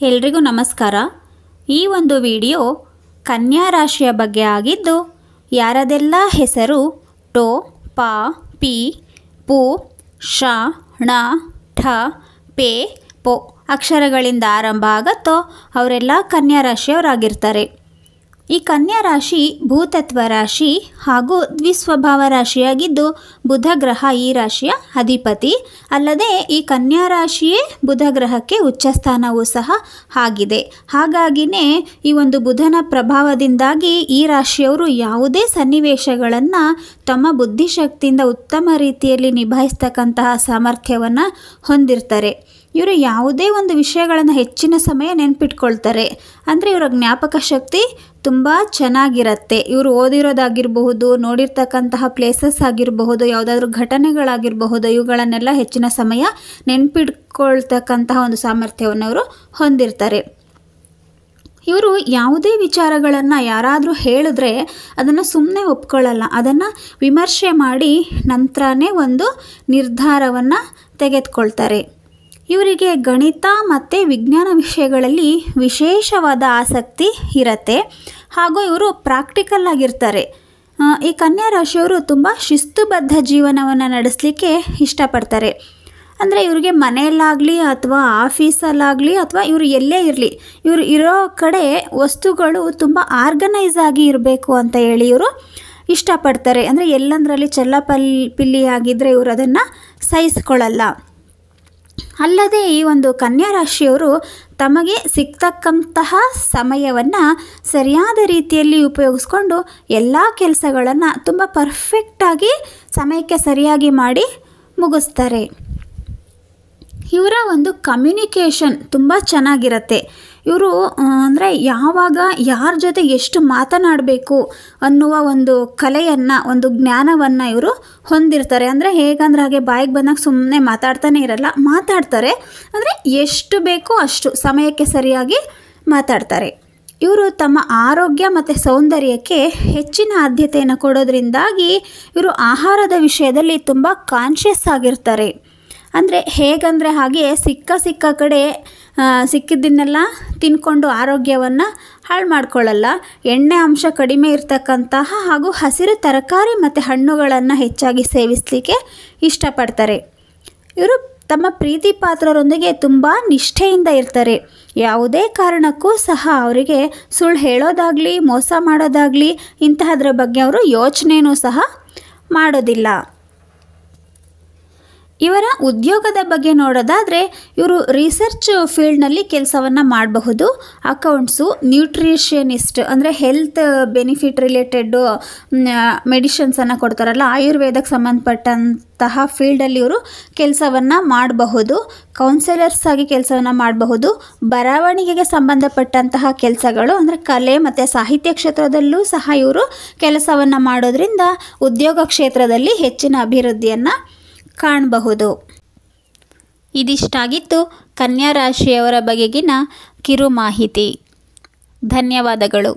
ಎಲ್ರಿಗೂ ನಮಸ್ಕಾರ. ಈ ಒಂದು ವಿಡಿಯೋ ಕನ್ಯಾ ರಾಶಿಯ ಬಗ್ಗೆ ಆಗಿದ್ದು, ಯಾರದೆಲ್ಲ ಹೆಸರು ಟೋ, ಪ, ಪಿ, ಪು, ಶ, ಣ, ಠ, ಪೆ, ಪೊ ಅಕ್ಷರಗಳಿಂದ ಆರಂಭ ಆಗುತ್ತೋ ಅವರೆಲ್ಲ ಕನ್ಯಾ ರಾಶಿಯವರಾಗಿರ್ತಾರೆ. ಈ ಕನ್ಯಾ ರಾಶಿ ಭೂತತ್ವ ರಾಶಿ ಹಾಗೂ ದ್ವಿಸ್ವಭಾವ ರಾಶಿಯಾಗಿದ್ದು, ಬುಧ ಗ್ರಹ ಈ ರಾಶಿಯ ಅಧಿಪತಿ. ಅಲ್ಲದೆ ಈ ಕನ್ಯಾ ರಾಶಿಯೇ ಬುಧ ಗ್ರಹಕ್ಕೆ ಉಚ್ಚಸ್ಥಾನವೂ ಸಹ ಆಗಿದೆ. ಹಾಗಾಗಿನೇ ಈ ಒಂದು ಬುಧನ ಪ್ರಭಾವದಿಂದಾಗಿ ಈ ರಾಶಿಯವರು ಯಾವುದೇ ಸನ್ನಿವೇಶಗಳನ್ನು ತಮ್ಮ ಬುದ್ಧಿಶಕ್ತಿಯಿಂದ ಉತ್ತಮ ರೀತಿಯಲ್ಲಿ ನಿಭಾಯಿಸ್ತಕ್ಕಂತಹ ಸಾಮರ್ಥ್ಯವನ್ನು ಹೊಂದಿರ್ತಾರೆ. ಇವರು ಯಾವುದೇ ಒಂದು ವಿಷಯಗಳನ್ನು ಹೆಚ್ಚಿನ ಸಮಯ ನೆನಪಿಟ್ಕೊಳ್ತಾರೆ. ಅಂದರೆ ಇವರ ಜ್ಞಾಪಕ ಶಕ್ತಿ ತುಂಬ ಚೆನ್ನಾಗಿರುತ್ತೆ. ಇವರು ಓದಿರೋದಾಗಿರಬಹುದು, ನೋಡಿರ್ತಕ್ಕಂತಹ ಪ್ಲೇಸಸ್ ಆಗಿರಬಹುದು, ಯಾವುದಾದ್ರೂ ಘಟನೆಗಳಾಗಿರಬಹುದು, ಇವುಗಳನ್ನೆಲ್ಲ ಹೆಚ್ಚಿನ ಸಮಯ ನೆನಪಿಟ್ಕೊಳ್ತಕ್ಕಂತಹ ಒಂದು ಸಾಮರ್ಥ್ಯವನ್ನು ಅವರು ಹೊಂದಿರ್ತಾರೆ. ಇವರು ಯಾವುದೇ ವಿಚಾರಗಳನ್ನು ಯಾರಾದರೂ ಹೇಳಿದ್ರೆ ಅದನ್ನು ಸುಮ್ಮನೆ ಒಪ್ಕೊಳ್ಳಲ್ಲ. ಅದನ್ನು ವಿಮರ್ಶೆ ಮಾಡಿ ನಂತರನೇ ಒಂದು ನಿರ್ಧಾರವನ್ನು ತೆಗೆದುಕೊಳ್ತಾರೆ. ಇವರಿಗೆ ಗಣಿತ ಮತ್ತು ವಿಜ್ಞಾನ ವಿಷಯಗಳಲ್ಲಿ ವಿಶೇಷವಾದ ಆಸಕ್ತಿ ಇರುತ್ತೆ. ಹಾಗೂ ಇವರು ಪ್ರಾಕ್ಟಿಕಲ್ ಆಗಿರ್ತಾರೆ. ಈ ಕನ್ಯಾ ರಾಶಿಯವರು ತುಂಬ ಶಿಸ್ತುಬದ್ಧ ಜೀವನವನ್ನು ನಡೆಸಲಿಕ್ಕೆ ಇಷ್ಟಪಡ್ತಾರೆ. ಅಂದರೆ ಇವರಿಗೆ ಮನೆಯಲ್ಲಾಗಲಿ ಅಥವಾ ಆಫೀಸಲ್ಲಾಗಲಿ ಅಥವಾ ಇವರು ಎಲ್ಲೇ ಇರಲಿ, ಇವರು ಇರೋ ಕಡೆ ವಸ್ತುಗಳು ತುಂಬ ಆರ್ಗನೈಸ್ ಆಗಿ ಇರಬೇಕು ಅಂತ ಹೇಳಿ ಇವರು ಇಷ್ಟಪಡ್ತಾರೆ. ಅಂದರೆ ಎಲ್ಲಂದರಲ್ಲಿ ಚೆಲ್ಲಪಿಲ್ಲಿ ಆಗಿದ್ದರೆ ಇವರು ಅದನ್ನು ಸಹಿಸ್ಕೊಳ್ಳಲ್ಲ. ಅಲ್ಲದೆ ಈ ಒಂದು ಕನ್ಯಾ ರಾಶಿಯವರು ತಮಗೆ ಸಿಗ್ತಕ್ಕಂತಹ ಸಮಯವನ್ನು ಸರಿಯಾದ ರೀತಿಯಲ್ಲಿ ಉಪಯೋಗಿಸ್ಕೊಂಡು ಎಲ್ಲ ಕೆಲಸಗಳನ್ನು ತುಂಬ ಪರ್ಫೆಕ್ಟಾಗಿ ಸಮಯಕ್ಕೆ ಸರಿಯಾಗಿ ಮಾಡಿ ಮುಗಿಸ್ತಾರೆ. ಇವರ ಒಂದು ಕಮ್ಯುನಿಕೇಷನ್ ತುಂಬ ಚೆನ್ನಾಗಿರುತ್ತೆ. ಇವರು ಅಂದರೆ ಯಾವಾಗ ಯಾರ ಜೊತೆ ಎಷ್ಟು ಮಾತನಾಡಬೇಕು ಅನ್ನುವ ಒಂದು ಕಲೆಯನ್ನು, ಒಂದು ಜ್ಞಾನವನ್ನು ಇವರು ಹೊಂದಿರ್ತಾರೆ. ಅಂದರೆ ಹೇಗಂದ್ರೆ ಹಾಗೆ ಬಾಯಿಗೆ ಬಂದಾಗ ಸುಮ್ಮನೆ ಮಾತಾಡ್ತಾನೆ ಇರಲ್ಲ, ಮಾತಾಡ್ತಾರೆ. ಅಂದರೆ ಎಷ್ಟು ಬೇಕೋ ಅಷ್ಟು ಸಮಯಕ್ಕೆ ಸರಿಯಾಗಿ ಮಾತಾಡ್ತಾರೆ. ಇವರು ತಮ್ಮ ಆರೋಗ್ಯ ಮತ್ತು ಸೌಂದರ್ಯಕ್ಕೆ ಹೆಚ್ಚಿನ ಆದ್ಯತೆಯನ್ನು ಕೊಡೋದ್ರಿಂದಾಗಿ ಇವರು ಆಹಾರದ ವಿಷಯದಲ್ಲಿ ತುಂಬ ಕಾನ್ಷಿಯಸ್ ಆಗಿರ್ತಾರೆ. ಅಂದರೆ ಹೇಗಂದರೆ ಹಾಗೆ ಸಿಕ್ಕ ಕಡೆ ಸಿಕ್ಕಿದ್ದನ್ನೆಲ್ಲ ತಿನ್ಕೊಂಡು ಆರೋಗ್ಯವನ್ನು ಹಾಳು ಮಾಡ್ಕೊಳ್ಳಲ್ಲ. ಎಣ್ಣೆ ಅಂಶ ಕಡಿಮೆ ಇರತಕ್ಕಂತಹ ಹಾಗೂ ಹಸಿರು ತರಕಾರಿ ಮತ್ತು ಹಣ್ಣುಗಳನ್ನು ಹೆಚ್ಚಾಗಿ ಸೇವಿಸಲಿಕ್ಕೆ ಇಷ್ಟಪಡ್ತಾರೆ. ಇವರು ತಮ್ಮ ಪ್ರೀತಿ ಪಾತ್ರರೊಂದಿಗೆ ತುಂಬ ನಿಷ್ಠೆಯಿಂದ ಇರ್ತಾರೆ. ಯಾವುದೇ ಕಾರಣಕ್ಕೂ ಸಹ ಅವರಿಗೆ ಸುಳ್ಳು ಹೇಳೋದಾಗಲಿ, ಮೋಸ ಮಾಡೋದಾಗಲಿ ಇಂತಹದ್ರ ಬಗ್ಗೆ ಅವರು ಯೋಚನೆಯೂ ಸಹ ಮಾಡೋದಿಲ್ಲ. ಇವರ ಉದ್ಯೋಗದ ಬಗ್ಗೆ ನೋಡೋದಾದರೆ ಇವರು ರಿಸರ್ಚ್ ಫೀಲ್ಡ್ನಲ್ಲಿ ಕೆಲಸವನ್ನು ಮಾಡಬಹುದು. ಅಕೌಂಟ್ಸು, ನ್ಯೂಟ್ರಿಷನಿಸ್ಟ್ ಅಂದರೆ ಹೆಲ್ತ್ ಬೆನಿಫಿಟ್ ರಿಲೇಟೆಡ್ಡು ಮೆಡಿಷನ್ಸನ್ನು ಕೊಡ್ತಾರಲ್ಲ, ಆಯುರ್ವೇದಕ್ಕೆ ಸಂಬಂಧಪಟ್ಟಂತಹ ಫೀಲ್ಡಲ್ಲಿ ಇವರು ಕೆಲಸವನ್ನು ಮಾಡಬಹುದು. ಕೌನ್ಸಿಲರ್ಸ್ ಆಗಿ ಕೆಲಸವನ್ನು ಮಾಡಬಹುದು. ಬರವಣಿಗೆಗೆ ಸಂಬಂಧಪಟ್ಟಂತಹ ಕೆಲಸಗಳು ಅಂದರೆ ಕಲೆ ಮತ್ತು ಸಾಹಿತ್ಯ ಕ್ಷೇತ್ರದಲ್ಲೂ ಸಹ ಇವರು ಕೆಲಸವನ್ನು ಮಾಡೋದ್ರಿಂದ ಉದ್ಯೋಗ ಕ್ಷೇತ್ರದಲ್ಲಿ ಹೆಚ್ಚಿನ ಅಭಿವೃದ್ಧಿಯನ್ನು ಕಾಣಬಹುದು. ಇದಿಷ್ಟಾಗಿತ್ತು ಕನ್ಯಾ ರಾಶಿಯವರ ಬಗೆಗಿನ ಕಿರು ಮಾಹಿತಿ. ಧನ್ಯವಾದಗಳು.